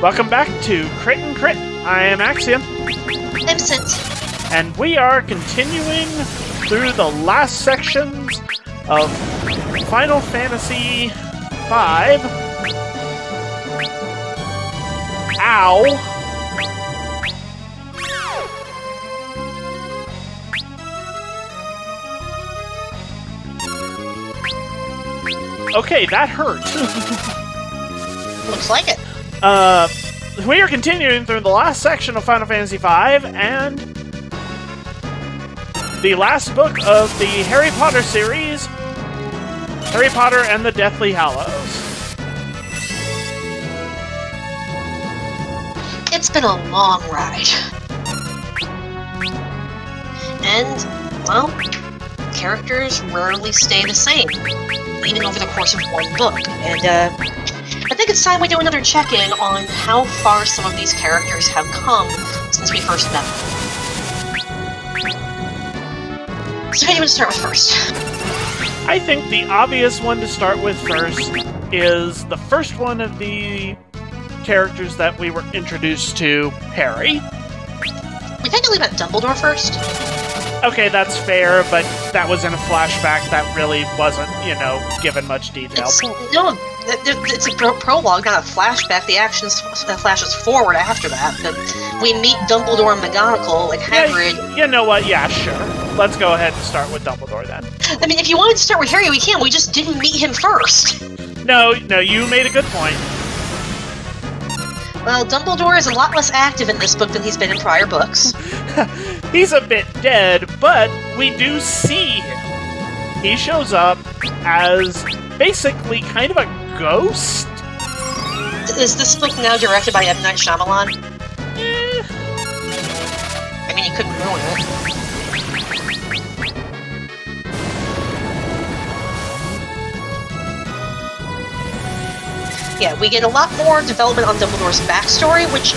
Welcome back to Crit and Crit. I am Axion. I'm Scint. And we are continuing through the last sections of Final Fantasy V. Ow! Okay, that hurt. Looks like it. We are continuing through the last section of Final Fantasy V, and the last book of the Harry Potter series, Harry Potter and the Deathly Hallows. It's been a long ride. And, well, characters rarely stay the same, even over the course of one book. And, I think it's time we do another check-in on how far some of these characters have come since we first met them. So who do you want to start with first? I think the obvious one to start with first is the first one of the characters that we were introduced to, Harry. We technically met Dumbledore first. Okay, that's fair, but that was in a flashback that really wasn't, you know, given much detail. It's a prologue, not a flashback. The action flashes forward after that. We meet Dumbledore and McGonagall, like Hagrid. Yeah, you know what? Yeah, sure. Let's go ahead and start with Dumbledore then. I mean, if you wanted to start with Harry, we can. We just didn't meet him first. No, you made a good point. Well, Dumbledore is a lot less active in this book than he's been in prior books. He's a bit dead, but we do see him. He shows up as basically kind of a ghost. Is this book now directed by M. Night Shyamalan? I mean, you couldn't ruin it. Yeah, we get a lot more development on Dumbledore's backstory, which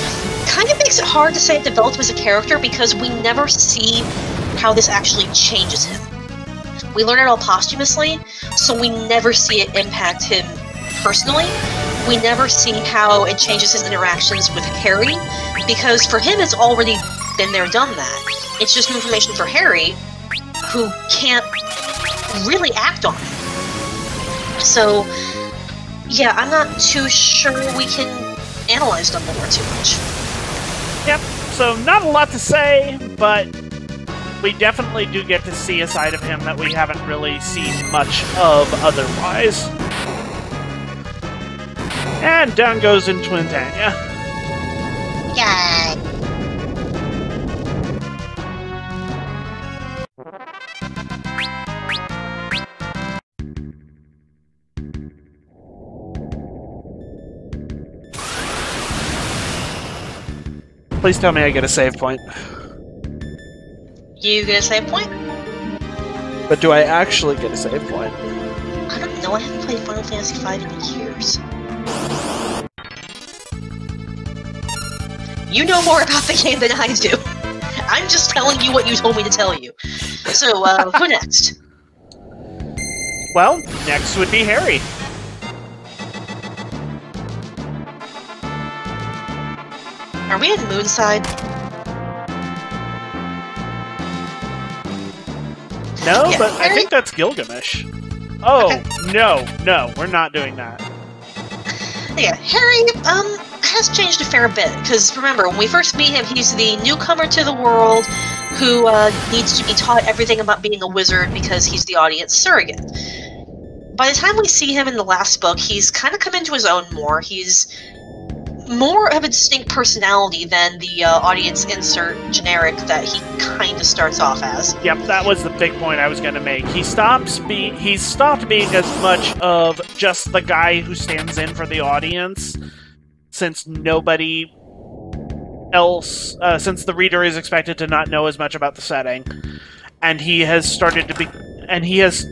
kind of makes it hard to say it developed him as a character because we never see how this actually changes him. We learn it all posthumously, so we never see it impact him personally. We never see how it changes his interactions with Harry, because for him it's already been there, done that. It's just new information for Harry, who can't really act on it. So, yeah, I'm not too sure we can analyze Dumbledore too much. Yep, so not a lot to say, but we definitely do get to see a side of him that we haven't really seen much of otherwise. And down goes in Twintania. Yeah. Please tell me I get a save point. You get a save point? But do I actually get a save point? I don't know, I haven't played Final Fantasy V in years. You know more about the game than I do. I'm just telling you what you told me to tell you. So, who next? Well, next would be Harry. Are we in Moonside? No, Yeah, but Harry? I think that's Gilgamesh. Oh, Okay. no, we're not doing that. Yeah, Harry, has changed a fair bit, because remember, when we first meet him, he's the newcomer to the world who, needs to be taught everything about being a wizard because he's the audience surrogate. By the time we see him in the last book, he's kind of come into his own more. He's more of a distinct personality than the audience insert generic that he kind of starts off as. Yep, that was the big point I was going to make. He's stopped being as much of just the guy who stands in for the audience, since nobody else, since the reader is expected to not know as much about the setting, and he has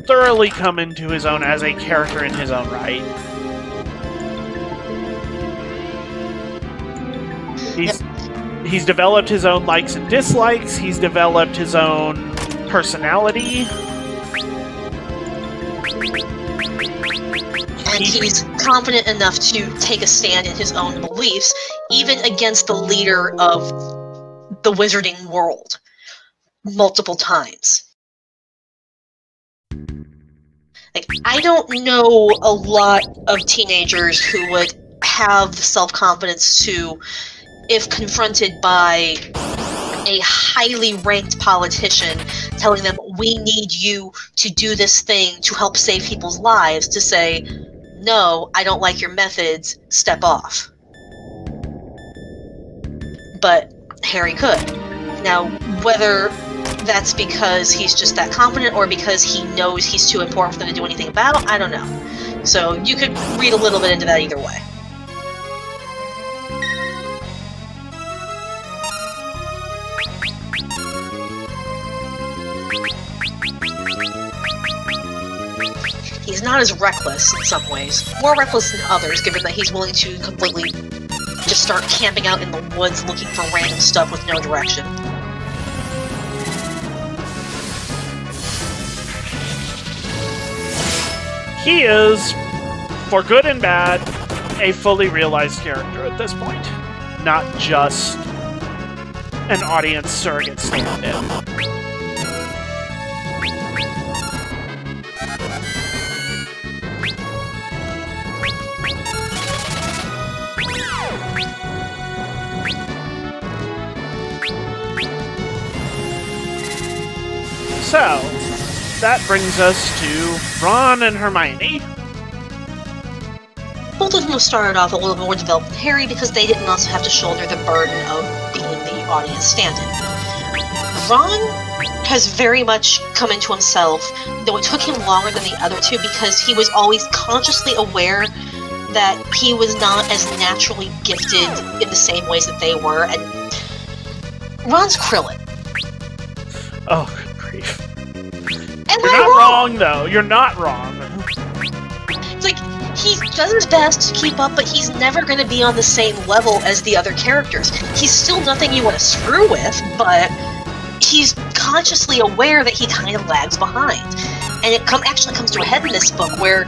thoroughly come into his own as a character in his own right. He's developed his own likes and dislikes, he's developed his own personality. And he's confident enough to take a stand in his own beliefs, even against the leader of the wizarding world, multiple times. Like, I don't know a lot of teenagers who would have the self-confidence to, if confronted by a highly ranked politician telling them, we need you to do this thing to help save people's lives, to say, no, I don't like your methods, step off. But Harry could. Now, whether that's because he's just that confident or because he knows he's too important for them to do anything about, I don't know. So you could read a little bit into that either way. He's not as reckless in some ways. More reckless than others, given that he's willing to completely just start camping out in the woods looking for random stuff with no direction. He is, for good and bad, a fully realized character at this point. Not just an audience surrogate stand-in. So, that brings us to Ron and Hermione. Both of them started off a little more developed than Harry because they didn't also have to shoulder the burden of being the audience stand-in. Ron has very much come into himself, though it took him longer than the other two because he was always consciously aware that he was not as naturally gifted in the same ways that they were, and Ron's Krillin. Oh, good grief. You're not wrong, though. You're not wrong. It's like, he does his best to keep up, but he's never going to be on the same level as the other characters. He's still nothing you want to screw with, but he's consciously aware that he kind of lags behind. And it actually comes to a head in this book where,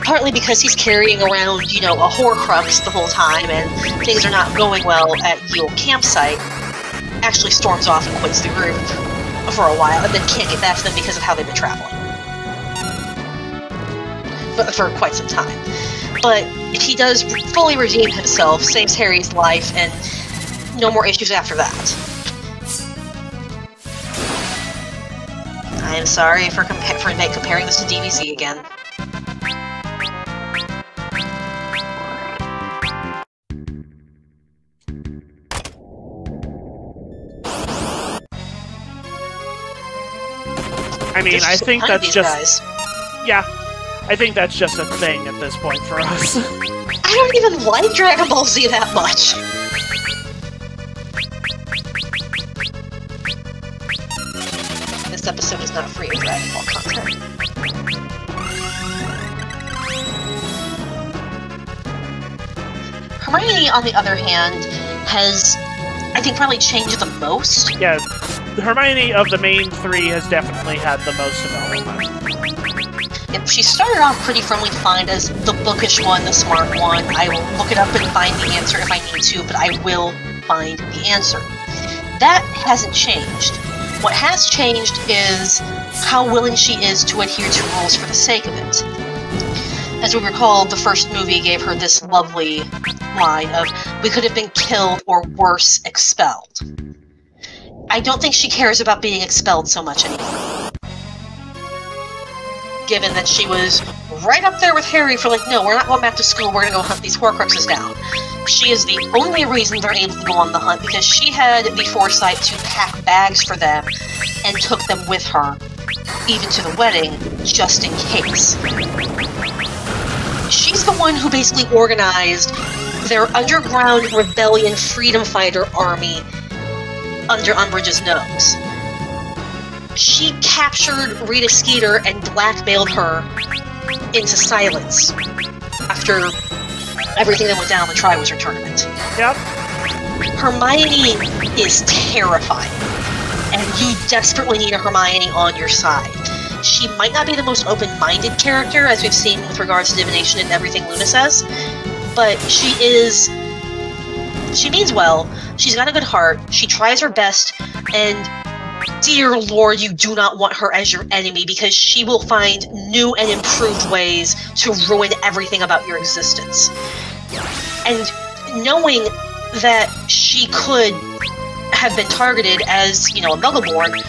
partly because he's carrying around, you know, a Horcrux the whole time and things are not going well at Yule campsite, actually storms off and quits the group for a while, and then can't get back to them because of how they've been traveling. For quite some time. But he does fully redeem himself, saves Harry's life, and no more issues after that. I am sorry for comparing this to DBZ again. I mean, I think that's just... Guys. Yeah, I think that's just a thing at this point for us. I don't even like Dragon Ball Z that much. This episode is not free of Dragon Ball content. Hermione, on the other hand, has, I think, probably changed the most. Yeah, Hermione of the main three has definitely had the most development. Yep, she started off pretty firmly defined as the bookish one, the smart one. I will look it up and find the answer if I need to, but I will find the answer. That hasn't changed. What has changed is how willing she is to adhere to rules for the sake of it. As we recall, the first movie gave her this lovely line of, "We could have been killed or worse, expelled." I don't think she cares about being expelled so much anymore. Given that she was right up there with Harry for like, no, we're not going back to school, we're gonna go hunt these Horcruxes down. She is the only reason they're able to go on the hunt because she had the foresight to pack bags for them and took them with her, even to the wedding, just in case. She's the one who basically organized their underground rebellion freedom fighter army under Umbridge's nose. She captured Rita Skeeter and blackmailed her into silence after everything that went down in the Triwizard Tournament. Yep. Hermione is terrifying, and you desperately need a Hermione on your side. she might not be the most open-minded character, as we've seen with regards to divination and everything Luna says, but she means well, she's got a good heart, she tries her best, and dear lord, you do not want her as your enemy, because she will find new and improved ways to ruin everything about your existence. And knowing that she could have been targeted as, a Muggleborn,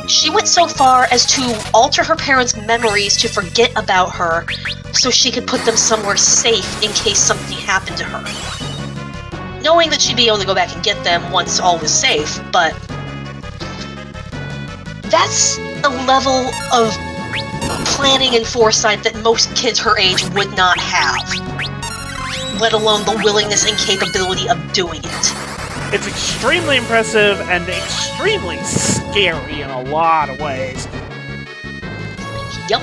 she went so far as to alter her parents' memories to forget about her so she could put them somewhere safe in case something happened to her. Knowing that she'd be able to go back and get them once all was safe, but that's a level of planning and foresight that most kids her age would not have, let alone the willingness and capability of doing it. It's extremely impressive and extremely scary in a lot of ways. Yep.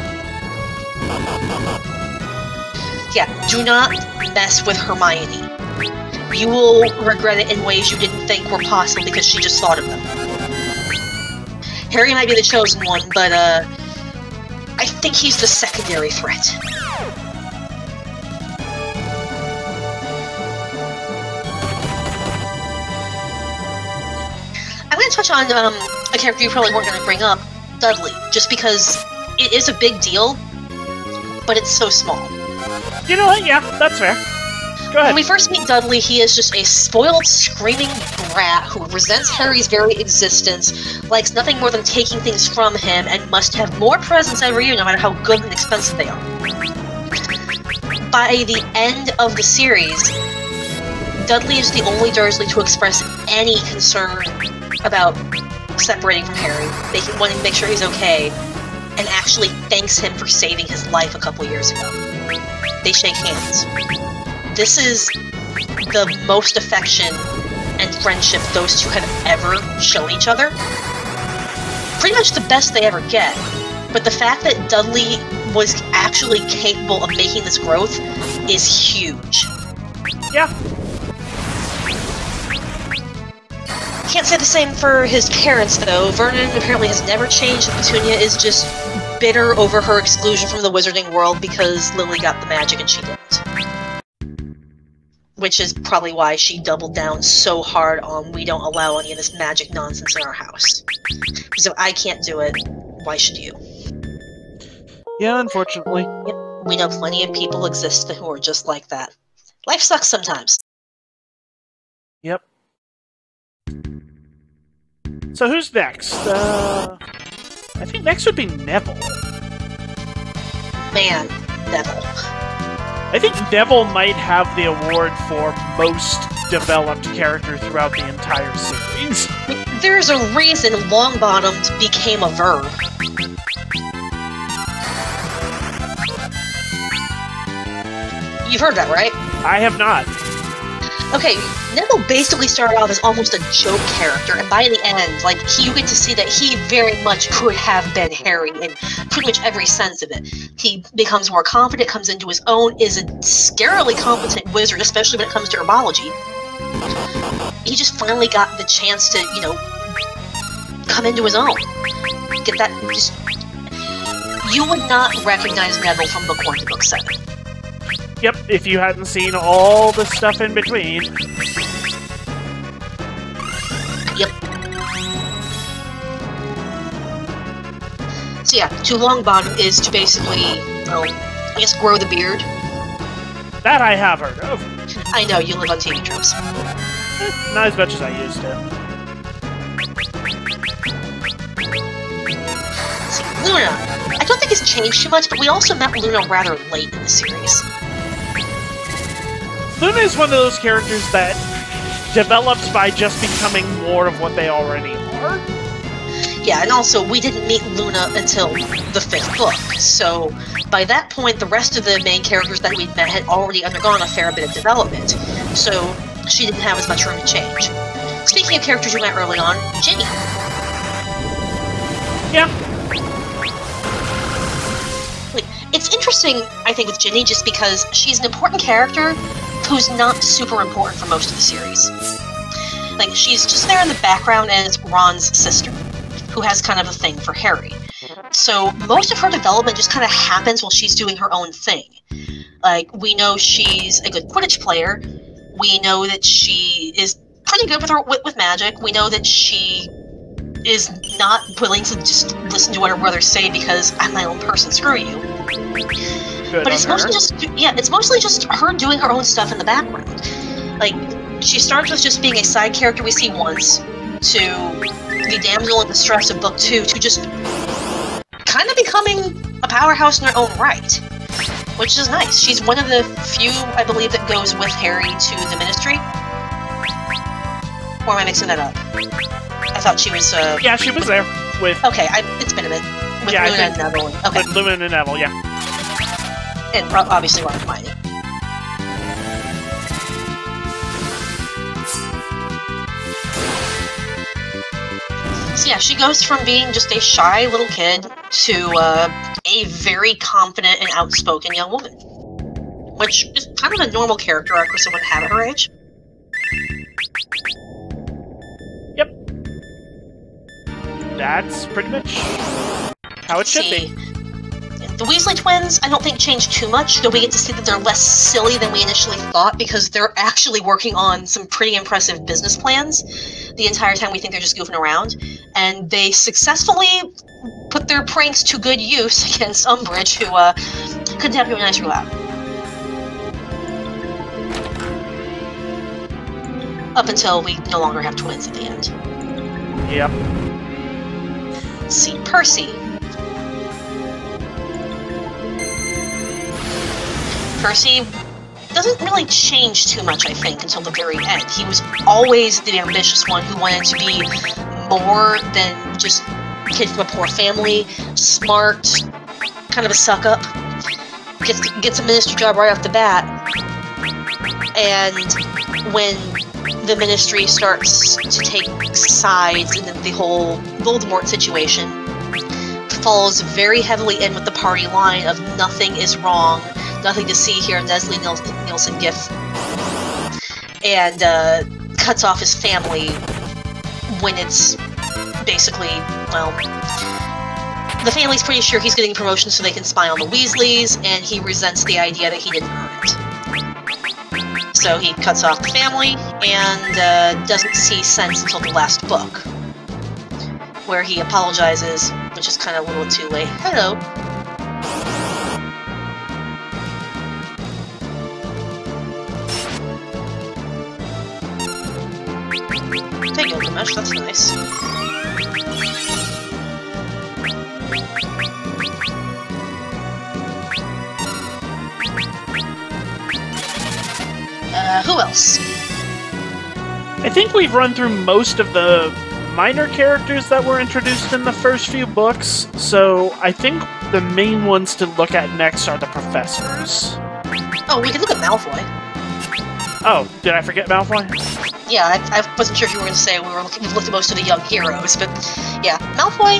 Yeah, do not mess with Hermione. You will regret it in ways you didn't think were possible because she just thought of them. Harry might be the chosen one, but I think he's the secondary threat. I'm going to touch on a character you probably weren't going to bring up, Dudley, just because it is a big deal, but it's so small. You know what? Yeah, that's fair. Go ahead. When we first meet Dudley, he is just a spoiled, screaming brat who resents Harry's very existence, likes nothing more than taking things from him, and must have more presents every year no matter how good and expensive they are. By the end of the series, Dudley is the only Dursley to express any concern about separating from Harry, wanting to make sure he's okay, and actually thanks him for saving his life a couple years ago. They shake hands. This is the most affection and friendship those two have ever shown each other. Pretty much the best they ever get, but the fact that Dudley was actually capable of making this growth is huge. Yeah. Can't say the same for his parents, though. Vernon apparently has never changed, and Petunia is just bitter over her exclusion from the wizarding world because Lily got the magic and she didn't. Which is probably why she doubled down so hard on we don't allow any of this magic nonsense in our house. So I can't do it, why should you? Yeah, unfortunately. Yep, we know plenty of people exist who are just like that. Life sucks sometimes. Yep. So who's next? I think next would be Neville. Man, Neville. I think Neville might have the award for most developed character throughout the entire series. There's a reason Longbottomed became a verb. You've heard that, right? I have not. Okay, Neville basically started off as almost a joke character, and by the end, you get to see that he very much could have been Harry in pretty much every sense of it. He becomes more confident, comes into his own, is a scarily competent wizard, especially when it comes to herbology. He just finally got the chance to, come into his own. Get that, you would not recognize Neville from Book 1 to Book 7. Yep, if you hadn't seen all the stuff in between. Yep. So yeah, to Longbottom is to basically, I guess grow the beard. That I have heard of. I know, you live on TV tropes. Not as much as I used to. Let's see, Luna. I don't think it's changed too much, but we also met Luna rather late in the series. Luna is one of those characters that develops by just becoming more of what they already are. Yeah, and also, we didn't meet Luna until the 5th book, so by that point, the rest of the main characters that we'd met had already undergone a fair bit of development, so she didn't have as much room to change. Speaking of characters you met early on, Ginny. Yeah. It's interesting, I think, with Ginny, just because she's an important character who's not super important for most of the series. She's just there in the background as Ron's sister, who has kind of a thing for Harry. So most of her development just kind of happens while she's doing her own thing. Like, we know she's a good Quidditch player. We know that she is pretty good with magic. We know that she is not willing to just listen to what her brothers say because I'm my own person, screw you. But it's mostly it's mostly just her doing her own stuff in the background. Like, she starts with just being a side character we see once, to the damsel in distress of book 2, to just kind of becoming a powerhouse in her own right. Which is nice. She's one of the few, I believe, that goes with Harry to the Ministry. Or am I mixing that up? I thought she was, Yeah, she was there with... Okay, it's been a bit. With Luna and Neville. Okay. With Luna and Neville, yeah. And obviously Ron and Hermione. So yeah, she goes from being just a shy little kid to a very confident and outspoken young woman. Which is kind of a normal character arc for someone to have at her age. Yep. That's pretty much how it should be. The Weasley twins, I don't think change too much, though we get to see that they're less silly than we initially thought, because they're actually working on some pretty impressive business plans. The entire time we think they're just goofing around, and they successfully put their pranks to good use against Umbridge, who couldn't have been nicer loud. Up until we no longer have twins at the end. Yep. Let's see, Percy. Percy doesn't really change too much, I think, until the very end. He was always the ambitious one who wanted to be more than just a kid from a poor family, smart, kind of a suck-up, gets a ministry job right off the bat, and when the Ministry starts to take sides in the whole Voldemort situation, falls very heavily in with the party line of nothing is wrong, nothing to see here, Leslie Nielsen gif, and cuts off his family when it's basically, well, the family's pretty sure he's getting a promotion so they can spy on the Weasleys, and he resents the idea that he didn't earn it. So he cuts off the family, and doesn't see sense until the last book, where he apologizes, which is kind of a little too late. Hello. Take yoga mesh, that's nice. Who else? I think we've run through most of the minor characters that were introduced in the first few books, so I think the main ones to look at next are the professors. Oh, we can look at Malfoy. Oh, did I forget Malfoy? Yeah, I wasn't sure if you were going to say we've looked at most of the young heroes, but yeah, Malfoy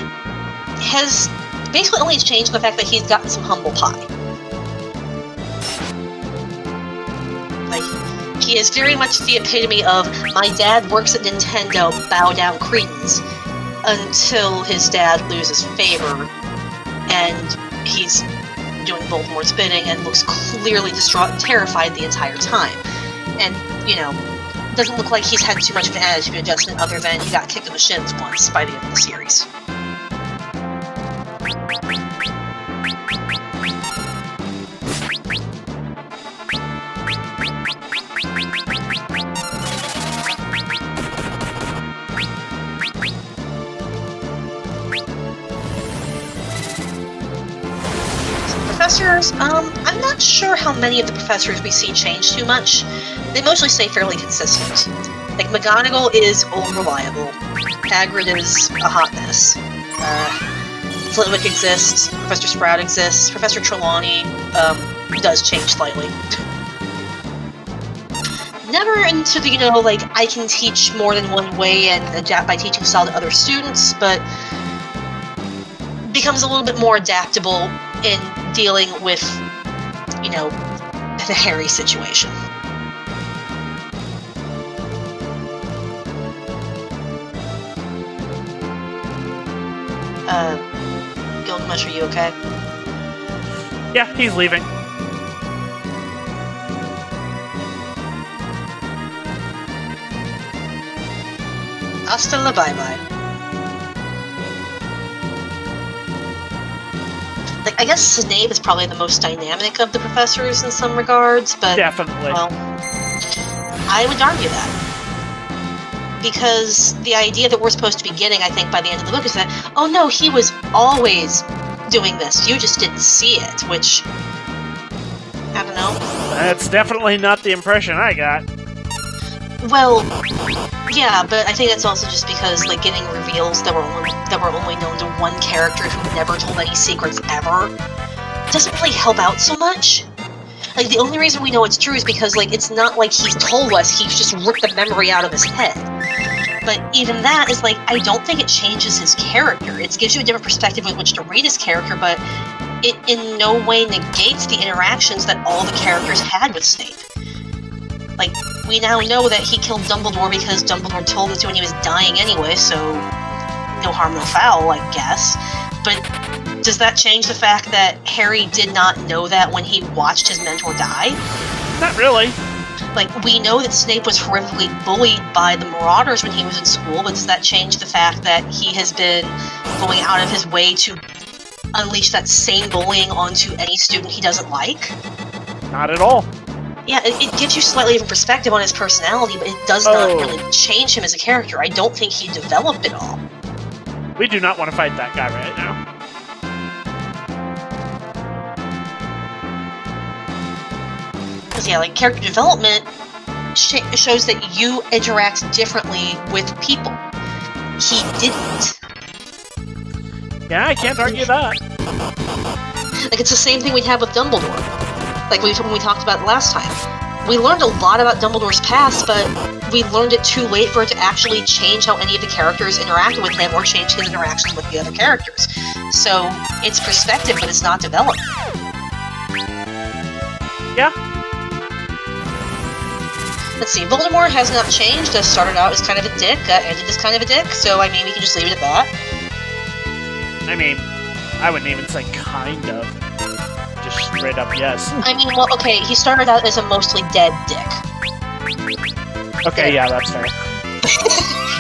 has basically only changed the fact that he's gotten some humble pie. Like, he is very much the epitome of, my dad works at Nintendo, bow down cretins, until his dad loses favor, and he's doing Voldemort's bidding and looks clearly distraught and terrified the entire time. And, you know, doesn't look like he's had too much of an attitude adjustment other than he got kicked in the shins once by the end of the series. Professors, I'm not sure how many of the professors we see change too much. They mostly stay fairly consistent. Like, McGonagall is unreliable. Hagrid is a hot mess. Flitwick exists. Professor Sprout exists. Professor Trelawney, does change slightly. Never into the, you know, like, I can teach more than one way and adapt my teaching style to other students, but becomes a little bit more adaptable in dealing with, you know, the Harry situation. Gilgamesh, are you okay? Yeah, he's leaving. Hasta la bye-bye. Like, I guess Snape is probably the most dynamic of the professors in some regards, but... Definitely. Well, I would argue that. Because the idea that we're supposed to be getting, I think, by the end of the book is that, oh no, he was always doing this, you just didn't see it, which... I don't know. That's definitely not the impression I got. Well, yeah, but I think that's also just because, like, getting reveals that were only known to one character who never told any secrets ever doesn't really help out so much. Like, the only reason we know it's true is because, like, it's not like he's told us, he's just ripped the memory out of his head. But even that is, like, I don't think it changes his character. It gives you a different perspective with which to read his character, but it in no way negates the interactions that all the characters had with Snape. Like, we now know that he killed Dumbledore because Dumbledore told him to when he was dying anyway, so no harm, no foul, I guess. But does that change the fact that Harry did not know that when he watched his mentor die? Not really. Like, we know that Snape was horrifically bullied by the Marauders when he was in school, but does that change the fact that he has been going out of his way to unleash that same bullying onto any student he doesn't like? Not at all. Yeah, it gives you slightly different perspective on his personality, but it does not really change him as a character. I don't think he developed at all. We do not want to fight that guy right now. Because, yeah, like, character development shows that you interact differently with people. He didn't. Yeah, I can't argue that. Like, it's the same thing we'd have with Dumbledore. Like when we talked about it last time. We learned a lot about Dumbledore's past, but we learned it too late for it to actually change how any of the characters interacted with him or change his interactions with the other characters. So, it's perspective, but it's not development. Yeah. Let's see, Voldemort has not changed. Started out as kind of a dick, ended as kind of a dick, so I mean, we can just leave it at that. I mean, I wouldn't even say kind of. Just straight up yes. I mean, well, okay, he started out as a mostly dead dick. Okay, yeah, that's fair.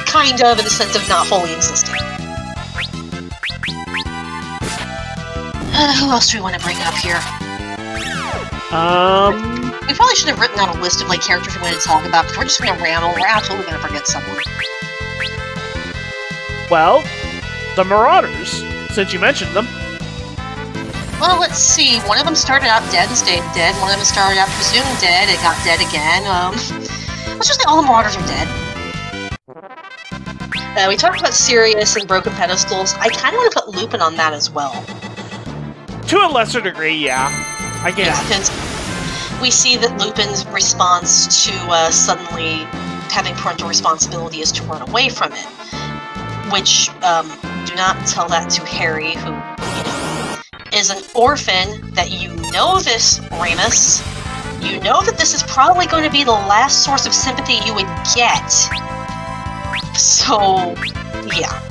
Kind of, in the sense of not fully existing. Who else do we want to bring up here? We probably should have written out a list of, like, characters we wanted to talk about, because we're just going to ramble. We're absolutely going to forget someone. Well, the Marauders, since you mentioned them. Well, let's see. One of them started out dead and stayed dead. One of them started out presumed dead. It got dead again. Let's just say all the Marauders are dead. We talked about Sirius and Broken Pedestals. I kind of want to put Lupin on that as well. To a lesser degree, yeah. I guess. Yeah, because we see that Lupin's response to suddenly having parental responsibility is to run away from it. Which, do not tell that to Harry, who, you know, is an orphan, that you know this, Remus. You know that this is probably going to be the last source of sympathy you would get. So, yeah.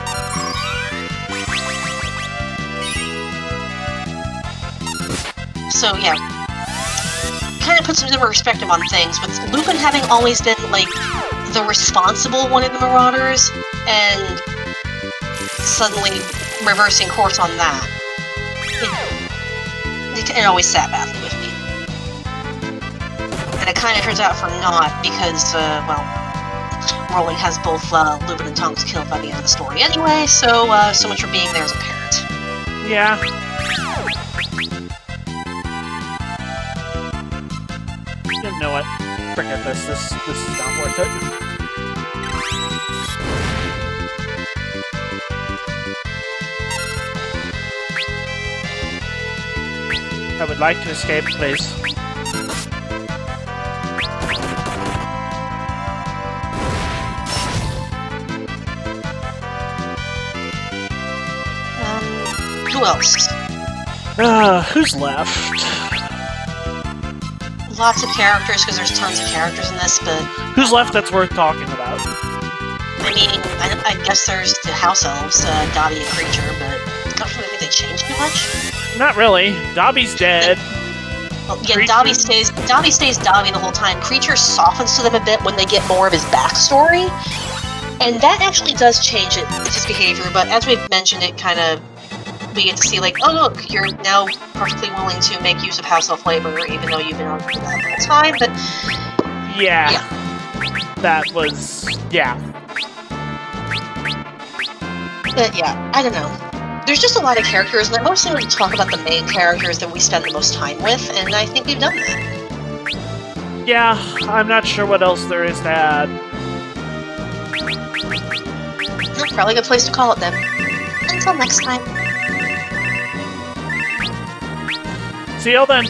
So, yeah. Kind of put some different perspective on things, with Lupin having always been, like, the responsible one of the Marauders, and suddenly reversing course on that. It always sat badly with me. And it kind of turns out for not, because, well, Rowling has both Lupin and Tonks killed by the end of the story anyway, so, so much for being there as a parent. Yeah. You know what? Forget this. This is not worth it. I would like to escape, please. Who else? Who's left? Lots of characters, because there's tons of characters in this, but... Who's left that's worth talking about? I mean, I guess there's the House Elves, Dottie and Creature, but I don't really think they change too much. Not really. Dobby's dead. Well, yeah, Dobby stays Dobby the whole time. Creature softens to them a bit when they get more of his backstory, and that actually does change his behavior. But as we've mentioned, it kind of we get to see like, oh look, you're now perfectly willing to make use of house elf labor, even though you've been on for that whole time. But yeah, that was But yeah, I don't know. There's just a lot of characters, and I mostly want to talk about the main characters that we spend the most time with, and I think we've done that. Yeah, I'm not sure what else there is to add. Probably a good place to call it then. Until next time. See y'all then.